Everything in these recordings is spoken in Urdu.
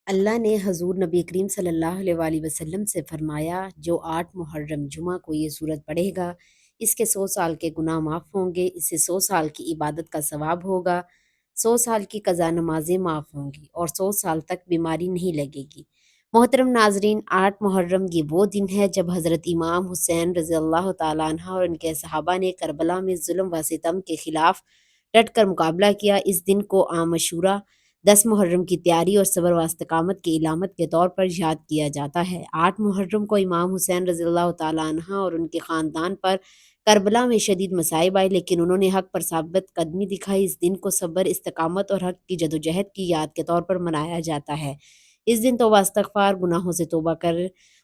اللہ نے حضور نبی کریم صلی اللہ علیہ وآلہ وسلم سے فرمایا، جو 8 محرم جمعہ کو یہ سورت پڑھے گا اس کے 100 سال کے گناہ معاف ہوں گے، اس سے 100 سال کی عبادت کا ثواب ہوگا، 100 سال کی قضا نمازیں معاف ہوں گی اور 100 سال تک بیماری نہیں لگے گی۔ محترم ناظرین، 8 محرم یہ وہ دن ہے جب حضرت امام حسین رضی اللہ تعالیٰ عنہ اور ان کے صحابہ نے کربلا میں ظلم و ستم کے خلاف ڈٹ کر مقابلہ کیا۔ اس دن کو عام عاشوراء 10 محرم کی تیاری اور صبر و استقامت کی علامت کے طور پر یاد کیا جاتا ہے۔ 8 محرم کو امام حسین رضی اللہ تعالیٰ عنہ اور ان کے خاندان پر کربلا میں شدید مصائب آئے، لیکن انہوں نے حق پر ثابت قدمی دکھائی۔ اس دن کو صبر، استقامت اور حق کی جدوجہد کی یاد کے طور پر منایا جاتا ہے۔ اس دن توبہ استغفار، گناہوں سے توبہ کر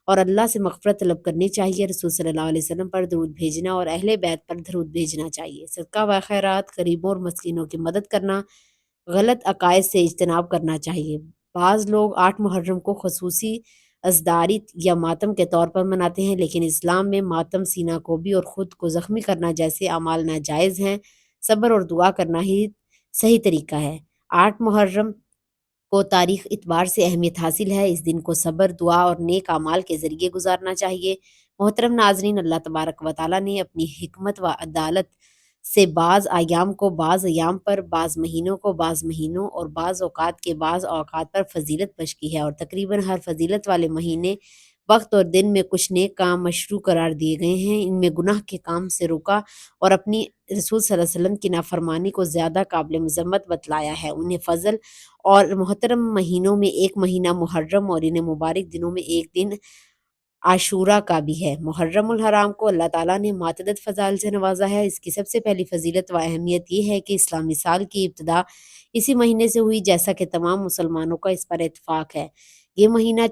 اور اللہ سے مغفرت طلب کرنی چاہیے، رسول صلی اللہ علیہ وسلم پر درود بھیجنا اور اہل بیت پر درود بھیجنا چاہیے، صدقہ و خیرات، غریبوں اور مسکینوں کی مدد کرنا، غلط عقائد سے اجتناب کرنا چاہیے۔ بعض لوگ 8 محرم کو خصوصی ازداری یا ماتم کے طور پر مناتے ہیں، لیکن اسلام میں ماتم، سینہ کوبی اور خود کو زخمی کرنا جیسے اعمال ناجائز ہیں۔ صبر اور دعا کرنا ہی صحیح طریقہ ہے۔ 8 محرم کو تاریخ اعتبار سے اہمیت حاصل ہے۔ اس دن کو صبر، دعا اور نیک اعمال کے ذریعے گزارنا چاہیے۔ محترم ناظرین، اللہ تبارک و تعالیٰ نے اپنی حکمت و عدالت سے بعض ایام کو بعض ایام پر، بعض مہینوں کو بعض مہینوں اور بعض اوقات کے بعض اوقات پر فضیلت بخش کی ہے، اور تقریباً ہر فضیلت والے مہینے، وقت اور دن میں کچھ نیک کام مشروع قرار دیے گئے ہیں۔ ان میں گناہ کے کام سے روکا اور اپنی رسول صلی اللہ علیہ وسلم کی نافرمانی کو زیادہ قابل مذمت بتلایا ہے۔ انہیں فضل اور محترم مہینوں میں ایک مہینہ محرم اور انہیں مبارک دنوں میں ایک دن عاشورہ کا بھی ہے۔ محرم الحرام کو اللہ تعالیٰ نے متعدد فضائل سے نوازا ہے۔ اس کی سب سے پہلی فضیلت و اہمیت یہ ہے کہ اسلامی سال کی ابتدا اسی مہینے سے ہوئی، جیسا کہ تمام مسلمانوں کا اس پر اتفاق ہے۔ یہ مہینہ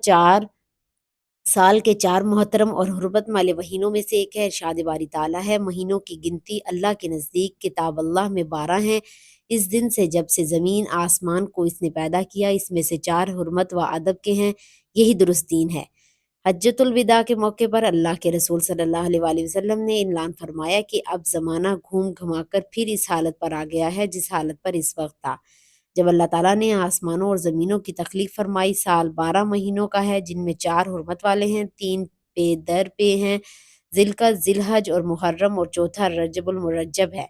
سال کے 4 محترم اور حرمت والے مہینوں میں سے ایک ہے۔ ارشاد باری تعالیٰ ہے، مہینوں کی گنتی اللہ کے نزدیک کتاب اللہ میں 12 ہیں، اس دن سے جب سے زمین آسمان کو اس نے پیدا کیا، اس میں سے 4 حرمت و ادب کے ہیں، یہی درست دین ہے۔ حجۃ الوداع کے موقع پر اللہ کے رسول صلی اللہ علیہ وآلہ وسلم نے اعلان فرمایا کہ اب زمانہ گھوم گھما کر پھر اس حالت پر آ گیا ہے جس حالت پر اس وقت تھا جب اللہ تعالیٰ نے آسمانوں اور زمینوں کی تخلیق فرمائی۔ سال 12 مہینوں کا ہے، جن میں 4 حرمت والے ہیں، 3 پے در پے ہیں، ذی القعدہ، ذی الحج اور محرم، اور چوتھا رجب المرجب ہے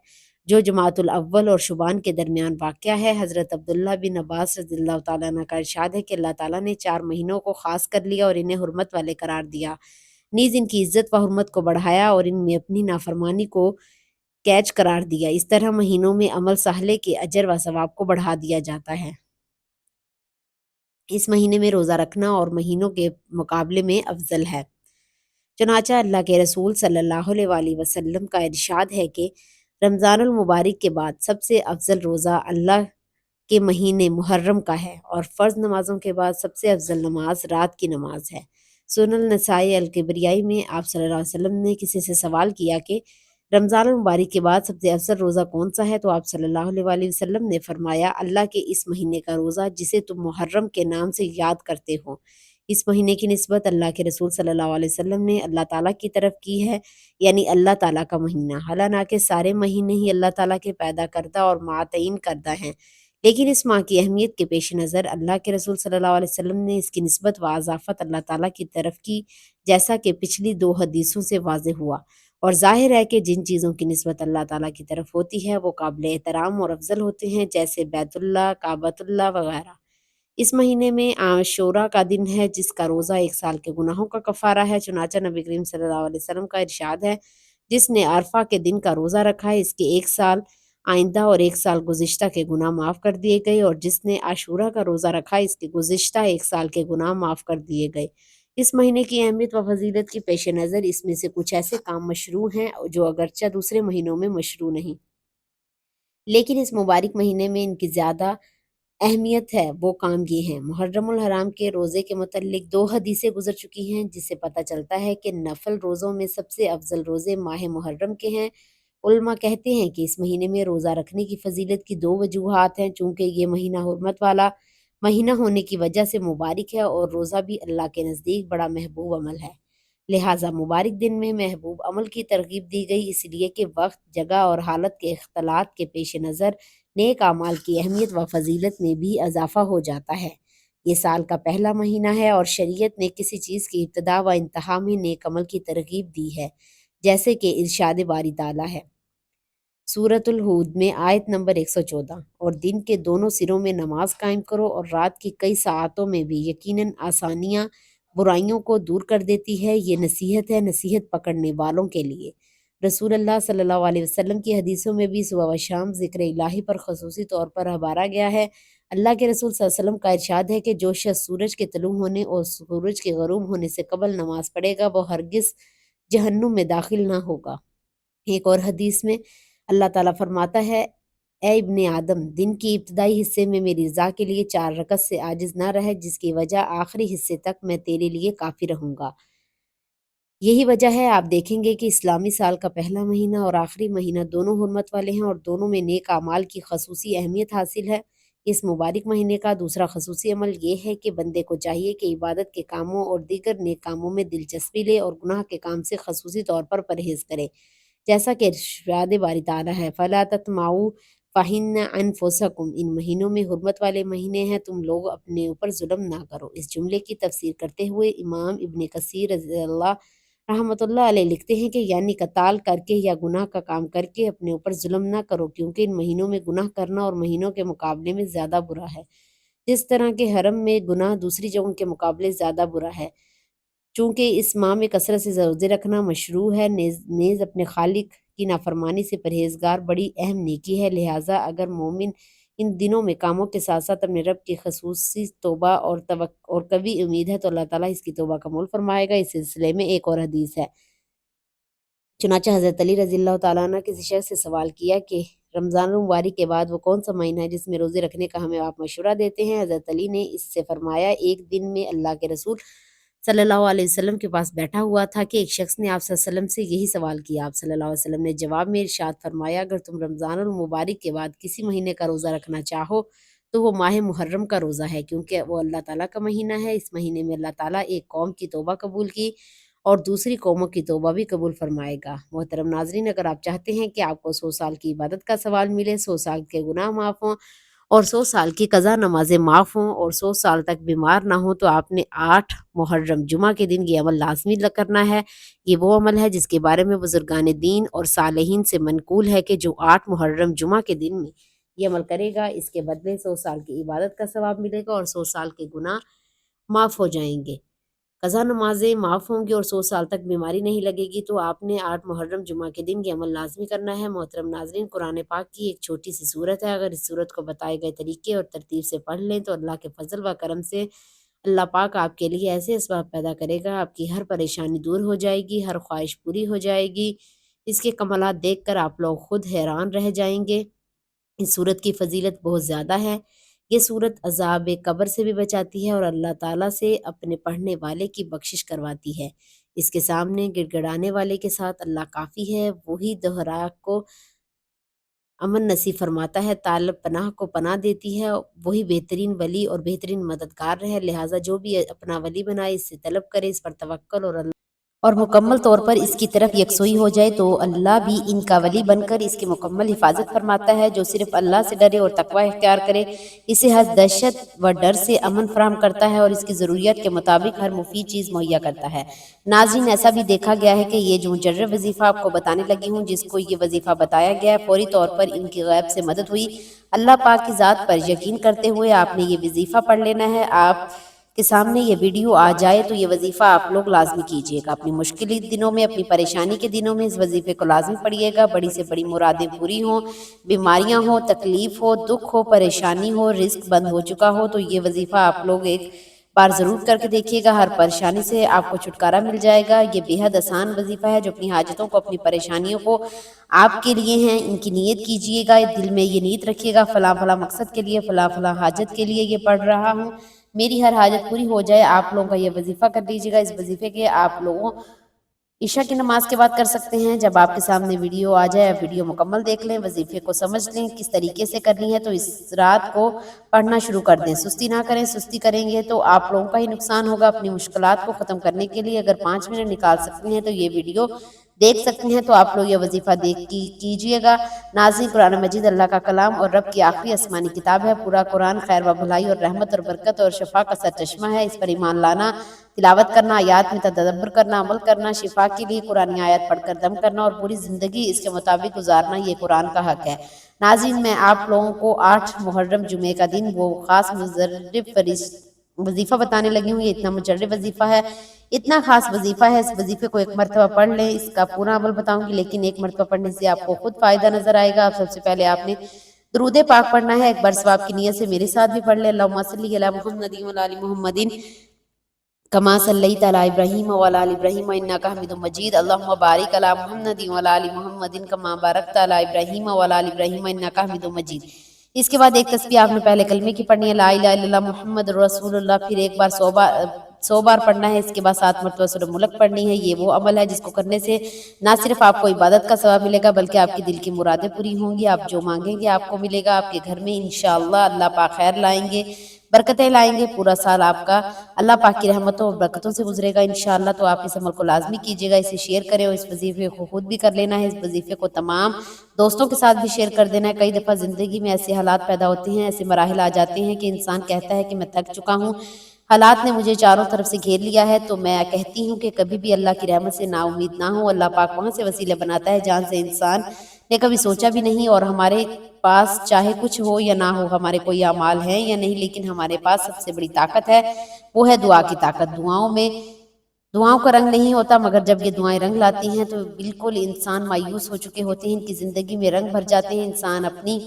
جو جمادی الاول اور شعبان کے درمیان واقع ہے۔ حضرت عبداللہ بن عباس رضی اللہ تعالیٰ عنہ کا ارشاد ہے کہ اللہ تعالیٰ نے 4 مہینوں کو خاص کر لیا اور انہیں حرمت والے قرار دیا، نیز ان کی عزت و حرمت کو بڑھایا اور ان میں اپنی نافرمانی کو کیچ قرار دیا۔ اس طرح مہینوں میں عمل صالح کے اجر و ثواب کو بڑھا دیا جاتا ہے۔ اس مہینے میں روزہ رکھنا اور مہینوں کے مقابلے میں افضل ہے۔ چنانچہ اللہ کے رسول صلی اللہ علیہ وآلہ وسلم کا ارشاد ہے کہ رمضان المبارک کے بعد سب سے افضل روزہ اللہ کے مہینے محرم کا ہے، اور فرض نمازوں کے بعد سب سے افضل نماز رات کی نماز ہے۔ سنن النسائی الکبریائی میں آپ صلی اللہ علیہ وسلم نے کسی سے سوال کیا کہ رمضان المبارک کے بعد سب سے افضل روزہ کون سا ہے، تو آپ صلی اللہ علیہ وآلہ وسلم نے فرمایا، اللہ کے اس مہینے کا روزہ جسے تم محرم کے نام سے یاد کرتے ہو۔ اس مہینے کی نسبت اللہ کے رسول صلی اللہ علیہ وسلم نے اللہ تعالیٰ کی طرف کی ہے، یعنی اللہ تعالیٰ کا مہینہ، حالانکہ سارے مہینے ہی اللہ تعالیٰ کے پیدا کردہ اور معتعین کردہ ہیں، لیکن اس ماہ کی اہمیت کے پیش نظر اللہ کے رسول صلی اللہ علیہ وسلم نے اس کی نسبت و اضافت اللہ تعالیٰ کی طرف کی، جیسا کہ پچھلی 2 حدیثوں سے واضح ہوا، اور ظاہر ہے کہ جن چیزوں کی نسبت اللہ تعالیٰ کی طرف ہوتی ہے وہ قابل احترام اور افضل ہوتے ہیں، جیسے بیت اللہ، کعبۃ اللہ وغیرہ۔ اس مہینے میں عاشورہ کا دن ہے جس کا روزہ 1 سال کے گناہوں کا کفارہ ہے۔ چنانچہ نبی کریم صلی اللہ علیہ وسلم کا ارشاد ہے، جس نے عرفہ کے دن کا روزہ رکھا ہے، اس کے 1 سال آئندہ اور 1 سال گزشتہ کے گناہ معاف کر دیے گئے، اور جس نے عاشورہ کا روزہ رکھا اس کے گزشتہ 1 سال کے گناہ معاف کر دیے گئے۔ اس مہینے کی اہمیت و فضیلت کے پیش نظر اس میں سے کچھ ایسے کام مشروع ہیں جو اگرچہ دوسرے مہینوں میں مشروع نہیں، لیکن اس مبارک مہینے میں ان کی زیادہ اہمیت ہے۔ وہ کام یہ ہیں: محرم الحرام کے روزے کے متعلق 2 حدیثیں گزر چکی ہیں، جس سے پتہ چلتا ہے کہ نفل روزوں میں سب سے افضل روزے ماہ محرم کے ہیں۔ علماء کہتے ہیں کہ اس مہینے میں روزہ رکھنے کی فضیلت کی 2 وجوہات ہیں، چونکہ یہ مہینہ حرمت والا مہینہ ہونے کی وجہ سے مبارک ہے، اور روزہ بھی اللہ کے نزدیک بڑا محبوب عمل ہے، لہٰذا مبارک دن میں محبوب عمل کی ترغیب دی گئی، اس لیے کہ وقت، جگہ اور حالت کے اختلاط کے پیش نظر نیک اعمال کی اہمیت و فضیلت میں بھی اضافہ ہو جاتا ہے۔ یہ سال کا پہلا مہینہ ہے اور شریعت نے کسی چیز کی ابتدا و انتہا میں نیک عمل کی ترغیب دی ہے، جیسے کہ ارشاد باری تعالیٰ ہے سورۃ الہود میں آیت نمبر 114، اور دن کے دونوں سروں میں نماز قائم کرو اور رات کی کئی ساعتوں میں بھی، یقیناً آسانیاں برائیوں کو دور کر دیتی ہے، یہ نصیحت ہے نصیحت پکڑنے والوں کے لیے۔ رسول اللہ صلی اللہ علیہ وسلم کی حدیثوں میں بھی صبح و شام ذکر الہی پر خصوصی طور پر ابھارا گیا ہے۔ اللہ کے رسول صلی اللہ علیہ وسلم کا ارشاد ہے کہ جو شخص سورج کے طلوع ہونے اور سورج کے غروب ہونے سے قبل نماز پڑھے گا وہ ہرگز جہنم میں داخل نہ ہوگا۔ ایک اور حدیث میں اللہ تعالیٰ فرماتا ہے، اے ابن آدم، دن کی ابتدائی حصے میں میری رضا کے لیے 4 رکعت سے عاجز نہ رہے، جس کی وجہ آخری حصے تک میں تیرے لیے کافی رہوں گا۔ یہی وجہ ہے آپ دیکھیں گے کہ اسلامی سال کا پہلا مہینہ اور آخری مہینہ دونوں حرمت والے ہیں اور دونوں میں نیک اعمال کی خصوصی اہمیت حاصل ہے۔ اس مبارک مہینے کا دوسرا خصوصی عمل یہ ہے کہ بندے کو چاہیے کہ عبادت کے کاموں اور دیگر نیک کاموں میں دلچسپی لے اور گناہ کے کام سے خصوصی طور پر پرہیز کرے، جیسا کہ ارشاد باری تعالیٰ ہے فَلَا تَطْمَعُوا فَإِنَّ أَنفُسَكُمْ، ان مہینوں میں حرمت والے مہینے ہیں، تم لوگ اپنے اوپر ظلم نہ کرو۔ اس جملے کی تفسیر کرتے ہوئے امام ابن کثیر رضی اللہ رحمۃ اللہ علیہ لکھتے ہیں کہ یعنی قتال کر کے یا گناہ کا کام کر کے اپنے اوپر ظلم نہ کرو، کیونکہ ان مہینوں میں گناہ کرنا اور مہینوں کے مقابلے میں زیادہ برا ہے، جس طرح کہ حرم میں گناہ دوسری جگہوں کے مقابلے زیادہ برا ہے۔ چونکہ اس ماہ میں کثرت سے روزے رکھنا مشروع ہے، نیز اپنے خالق کی نافرمانی سے پرہیزگار بڑی اہم نیکی ہے، لہٰذا اگر مومن ان دنوں میں کاموں کے ساتھ ساتھ اپنے رب کی خصوصی توبہ اور کبھی امید ہے تو اللہ تعالیٰ اس کی توبہ قبول فرمائے گا۔ اس سلسلے میں ایک اور حدیث ہے، چنانچہ حضرت علی رضی اللہ تعالیٰ عنہ کسی شخص سے سوال کیا کہ رمضان المبارک کے بعد وہ کون سا مہینہ ہے جس میں روزے رکھنے کا ہمیں آپ مشورہ دیتے ہیں؟ حضرت علی نے اس سے فرمایا، ایک دن میں اللہ کے رسول صلی اللہ علیہ وسلم کے پاس بیٹھا ہوا تھا کہ ایک شخص نے آپ صلی اللہ علیہ وسلم سے یہی سوال کیا۔ آپ صلی اللہ علیہ وسلم نے جواب میں ارشاد فرمایا، اگر تم رمضان المبارک کے بعد کسی مہینے کا روزہ رکھنا چاہو تو وہ ماہ محرم کا روزہ ہے، کیونکہ وہ اللہ تعالیٰ کا مہینہ ہے۔ اس مہینے میں اللہ تعالیٰ ایک قوم کی توبہ قبول کی اور دوسری قوموں کی توبہ بھی قبول فرمائے گا۔ محترم ناظرین، اگر آپ چاہتے ہیں کہ آپ کو 100 سال کی عبادت کا ثواب ملے، 100 سال کے گناہ معاف ہوں اور 100 سال کی قضا نمازیں معاف ہوں اور 100 سال تک بیمار نہ ہوں، تو آپ نے 8 محرم جمعہ کے دن یہ عمل لازمی کرنا ہے۔ یہ وہ عمل ہے جس کے بارے میں بزرگان دین اور صالحین سے منقول ہے کہ جو 8 محرم جمعہ کے دن میں یہ عمل کرے گا، اس کے بدلے 100 سال کی عبادت کا ثواب ملے گا اور 100 سال کے گناہ معاف ہو جائیں گے، قضا نمازیں معاف ہوں گی اور 100 سال تک بیماری نہیں لگے گی۔ تو آپ نے 8 محرم جمعہ کے دن یہ عمل لازمی کرنا ہے۔ محترم ناظرین، قرآن پاک کی ایک چھوٹی سی سورت ہے، اگر اس سورت کو بتائے گئے طریقے اور ترتیب سے پڑھ لیں تو اللہ کے فضل و کرم سے اللہ پاک آپ کے لیے ایسے اسباب پیدا کرے گا، آپ کی ہر پریشانی دور ہو جائے گی، ہر خواہش پوری ہو جائے گی۔ اس کے کمالات دیکھ کر آپ لوگ خود حیران رہ جائیں گے۔ اس سورت کی فضیلت بہت زیادہ ہے۔ یہ سورت عذاب قبر سے بھی بچاتی ہے اور اللہ تعالیٰ سے اپنے پڑھنے والے کی بخشش کرواتی ہے۔ اس کے سامنے گڑ گڑانے والے کے ساتھ اللہ کافی ہے، وہی دہرا کو امن نصیب فرماتا ہے، طالب پناہ کو پناہ دیتی ہے، وہی بہترین ولی اور بہترین مددگار ہے، لہٰذا جو بھی اپنا ولی بنائے اس سے طلب کرے، اس پر توکل اور مکمل طور پر اس کی طرف یکسوئی ہو جائے تو اللہ بھی ان کا ولی بن کر اس کی مکمل حفاظت فرماتا ہے۔ جو صرف اللہ سے ڈرے اور تقوی اختیار کرے، اسے ہر دہشت و ڈر سے امن فراہم کرتا ہے اور اس کی ضروریات کے مطابق ہر مفید چیز مہیا کرتا ہے۔ ناظرین، ایسا بھی دیکھا گیا ہے کہ یہ جو مجرب وظیفہ آپ کو بتانے لگی ہوں، جس کو یہ وظیفہ بتایا گیا ہے، فوری طور پر ان کی غیب سے مدد ہوئی۔ اللہ پاک کی ذات پر یقین کرتے ہوئے آپ نے یہ وظیفہ پڑھ لینا ہے۔ آپ کے سامنے یہ ویڈیو آ جائے تو یہ وظیفہ آپ لوگ لازمی کیجئے گا۔ اپنی مشکل دنوں میں، اپنی پریشانی کے دنوں میں اس وظیفے کو لازمی پڑھیے گا۔ بڑی سے بڑی مرادیں پوری ہوں، بیماریاں ہوں، تکلیف ہو، دکھ ہو، پریشانی ہو، رزق بند ہو چکا ہو تو یہ وظیفہ آپ لوگ ایک بار ضرور کر کے دیکھیے گا۔ ہر پریشانی سے آپ کو چھٹکارا مل جائے گا۔ یہ بے حد آسان وظیفہ ہے۔ جو اپنی حاجتوں کو، اپنی پریشانیوں کو آپ کے لیے ہیں، ان کی نیت کیجئے گا۔ دل میں یہ نیت رکھیے گا، فلاں فلاں مقصد کے لیے، فلاں فلاں حاجت کے لیے یہ پڑھ رہا ہوں، میری ہر حاجت پوری ہو جائے۔ آپ لوگوں کا یہ وظیفہ کر لیجیے گا۔ اس وظیفے کے آپ لوگوں عشاء کی نماز کے بعد کر سکتے ہیں۔ جب آپ کے سامنے ویڈیو آ جائے، آپ ویڈیو مکمل دیکھ لیں، وظیفے کو سمجھ لیں کس طریقے سے کرنی ہے، تو اس رات کو پڑھنا شروع کر دیں۔ سستی نہ کریں، سستی کریں گے تو آپ لوگوں کا ہی نقصان ہوگا۔ اپنی مشکلات کو ختم کرنے کے لیے اگر 5 منٹ نکال سکتے ہیں تو یہ ویڈیو دیکھ سکتے ہیں تو آپ لوگ یہ وظیفہ کیجئے گا۔ ناظرین، قرآن مجید اللہ کا کلام اور رب کی آخری آسمانی کتاب ہے۔ پورا قرآن خیر و بھلائی اور رحمت اور برکت اور شفا کا سرچشمہ ہے۔ اس پر ایمان لانا، تلاوت کرنا، آیات میں تدبر کرنا، عمل کرنا، شفا کے لیے قرآن آیات پڑھ کر دم کرنا اور پوری زندگی اس کے مطابق گزارنا یہ قرآن کا حق ہے۔ ناظرین، میں آپ لوگوں کو 8 محرم جمعے کا دن وہ خاص مجرب وظیفہ بتانے لگی ہوں۔ یہ اتنا مجرب وظیفہ ہے، اتنا خاص وظیفہ ہے، اس وظیفے کو ایک مرتبہ پڑھ لیں۔ اس کا پورا عمل بتاؤں گی، لیکن ایک مرتبہ پڑھنے سے آپ کو خود فائدہ نظر آئے گا۔ سب سے پہلے آپ نے درود پاک پڑھنا ہے، ایک بار ثواب کی نیت سے میرے ساتھ بھی پڑھ لیں۔ اللہم صلی علی محمد و علی محمد کما صلیت علی ابراہیم و علی آل ابراہیم انک حمید مجید، اللہم بارک علی محمد و علی آل محمد کما بارکت علی ابراہیم و علی آل ابراہیم انک حمید مجید۔ اس کے بعد ایک تسبیح آپ نے پہلے کلمے کی پڑھنی ہے، لا الہ الا اللہ محمد رسول اللہ، پھر ایک بار 100 بار پڑھنا ہے۔ اس کے بعد 7 مرتبہ سورہ ملک پڑھنی ہے۔ یہ وہ عمل ہے جس کو کرنے سے نہ صرف آپ کو عبادت کا ثواب ملے گا بلکہ آپ کی دل کی مرادیں پوری ہوں گی، آپ جو مانگیں گے آپ کو ملے گا۔ آپ کے گھر میں انشاءاللہ اللہ پاک خیر لائیں گے، برکتیں لائیں گے، پورا سال آپ کا اللہ پاک کی رحمتوں اور برکتوں سے گزرے گا انشاءاللہ۔ تو آپ اس عمل کو لازمی کیجیے گا، اسے شیئر کریں اور اس وظیفے کو خود بھی کر لینا ہے۔ اس وظیفے کو تمام دوستوں کے ساتھ بھی شیئر کر دینا ہے۔ کئی دفعہ زندگی میں ایسے حالات پیدا ہوتے ہیں، ایسے مراحل آ جاتے ہیں کہ انسان کہتا ہے کہ میں تھک چکا ہوں، حالات نے مجھے چاروں طرف سے گھیر لیا ہے، تو میں کہتی ہوں کہ کبھی بھی اللہ کی رحمت سے نا امید نہ ہوں۔ اللہ پاک وہاں سے وسیلے بناتا ہے جہاں سے انسان نے کبھی سوچا بھی نہیں، اور ہمارے پاس چاہے کچھ ہو یا نہ ہو، ہمارے کوئی اعمال ہیں یا نہیں، لیکن ہمارے پاس سب سے بڑی طاقت ہے، وہ ہے دعا کی طاقت۔ دعاؤں کا رنگ نہیں ہوتا، مگر جب یہ دعائیں رنگ لاتی ہیں تو بالکل انسان مایوس ہو چکے ہوتے ہیں، ان کی زندگی میں رنگ بھر جاتے ہیں۔ انسان اپنی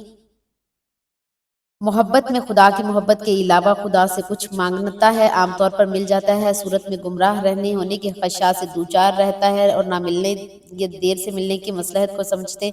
محبت میں خدا کی محبت کے علاوہ خدا سے کچھ مانگتا ہے، عام طور پر مل جاتا ہے، صورت میں گمراہ رہنے ہونے کے خدشات سے دوچار رہتا ہے، اور نہ ملنے یا دیر سے ملنے کی مصلحت کو سمجھتے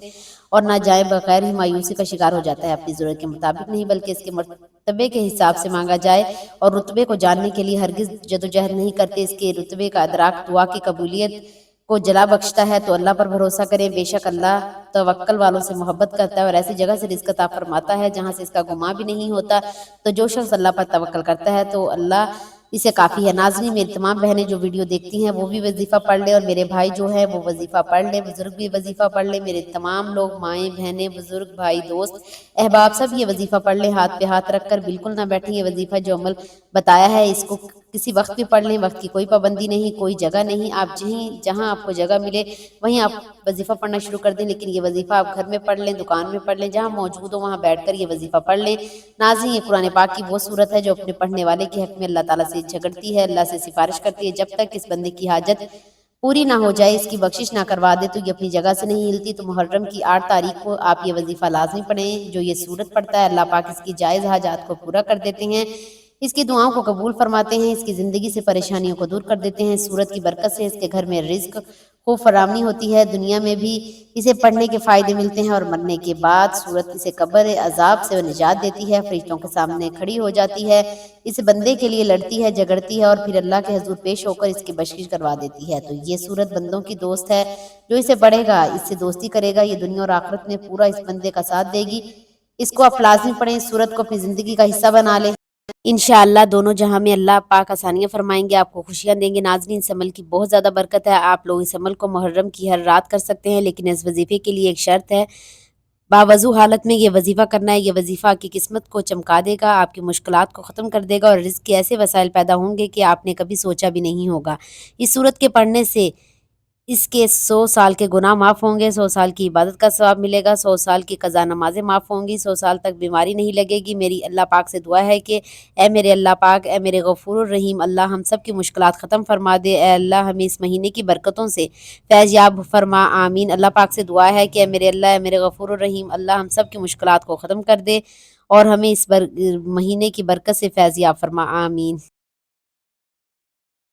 اور نہ جائے بغیر ہی مایوسی کا شکار ہو جاتا ہے۔ اپنی ضرورت کے مطابق نہیں بلکہ اس کے مرتبے کے حساب سے مانگا جائے، اور رتبے کو جاننے کے لیے ہرگز جدوجہد نہیں کرتے۔ اس کے رتبے کا ادراک دعا کی قبولیت کو جلا بخشتا ہے۔ تو اللہ پر بھروسہ کریں، بے شک اللہ توکل والوں سے محبت کرتا ہے اور ایسی جگہ سے رزق عطا فرماتا ہے جہاں سے اس کا گمان بھی نہیں ہوتا۔ تو جو شخص اللہ پر توکل کرتا ہے تو اللہ اسے کافی ہے۔ ناظرین، میری تمام بہنیں جو ویڈیو دیکھتی ہیں وہ بھی وظیفہ پڑھ لیں، اور میرے بھائی جو ہیں وہ وظیفہ پڑھ لیں، بزرگ بھی وظیفہ پڑھ لیں۔ میرے تمام لوگ، مائیں بہنیں، بزرگ، بھائی، دوست، احباب، سب یہ وظیفہ پڑھ لیں، ہاتھ پہ ہاتھ رکھ کر بالکل نہ بیٹھیں۔ یہ وظیفہ جو عمل بتایا ہے اس کو کسی وقت بھی پڑھ لیں، وقت کی کوئی پابندی نہیں، کوئی جگہ نہیں، آپ جہاں آپ کو جگہ ملے وہیں آپ وظیفہ پڑھنا شروع کر دیں، لیکن یہ وظیفہ آپ گھر میں پڑھ لیں، دکان میں پڑھ لیں، جہاں موجود ہو وہاں بیٹھ کر یہ وظیفہ پڑھ لیں۔ ناظرین، یہ قرآن پاک کی وہ صورت ہے جو اپنے پڑھنے والے کے حق میں اللہ تعالیٰ سے جھگڑتی ہے، اللہ سے سفارش کرتی ہے، جب تک اس بندے کی حاجت پوری نہ ہو جائے، اس کی بخشش نہ کروا دے تو یہ اپنی جگہ سے نہیں ہلتی۔ تو محرم کی 8 تاریخ کو آپ یہ وظیفہ لازمی پڑھیں۔ جو یہ صورت پڑھتا ہے اللہ پاک اس کی جائز حاجات کو پورا کر دیتے ہیں، اس کی دعاؤں کو قبول فرماتے ہیں، اس کی زندگی سے پریشانیوں کو دور کر دیتے ہیں۔ سورت کی برکت سے اس کے گھر میں رزق خوب فراوانی ہوتی ہے، دنیا میں بھی اسے پڑھنے کے فائدے ملتے ہیں، اور مرنے کے بعد سورت اسے قبر عذاب سے نجات دیتی ہے، فرشتوں کے سامنے کھڑی ہو جاتی ہے، اس بندے کے لیے لڑتی ہے، جھگڑتی ہے، اور پھر اللہ کے حضور پیش ہو کر اس کی بخشش کروا دیتی ہے۔ تو یہ سورت بندوں کی دوست ہے، جو اسے پڑھے گا، اس سے دوستی کرے گا، یہ دنیا اور آخرت میں پورا اس بندے کا ساتھ دے گی۔ اس کو آپ لازمی پڑھیں، اس سورت کو اپنی زندگی کا حصہ بنا لیں، انشاءاللہ دونوں جہاں میں اللہ پاک آسانیاں فرمائیں گے، آپ کو خوشیاں دیں گے۔ ناظرین، اس عمل کی بہت زیادہ برکت ہے، آپ لوگ اس عمل کو محرم کی ہر رات کر سکتے ہیں، لیکن اس وظیفے کے لیے ایک شرط ہے، باوضو حالت میں یہ وظیفہ کرنا ہے۔ یہ وظیفہ آپ کی قسمت کو چمکا دے گا، آپ کی مشکلات کو ختم کر دے گا، اور رزق کے ایسے وسائل پیدا ہوں گے کہ آپ نے کبھی سوچا بھی نہیں ہوگا۔ اس صورت کے پڑھنے سے اس کے 100 سال کے گناہ معاف ہوں گے، 100 سال کی عبادت کا ثواب ملے گا، 100 سال کی قضا نمازیں معاف ہوں گی، 100 سال تک بیماری نہیں لگے گی۔ میری اللہ پاک سے دعا ہے کہ اے میرے اللہ پاک، اے میرے غفور الرحیم، اللہ ہم سب کی مشکلات ختم فرما دے، اے اللہ ہمیں اس مہینے کی برکتوں سے فیض یاب فرما، آمین۔ اللہ پاک سے دعا ہے کہ اے میرے اللہ، اے میرے غفور الرحیم، اللہ ہم سب کی مشکلات کو ختم کر دے اور ہمیں اس مہینے کی برکت سے فیض یاب فرما، آمین۔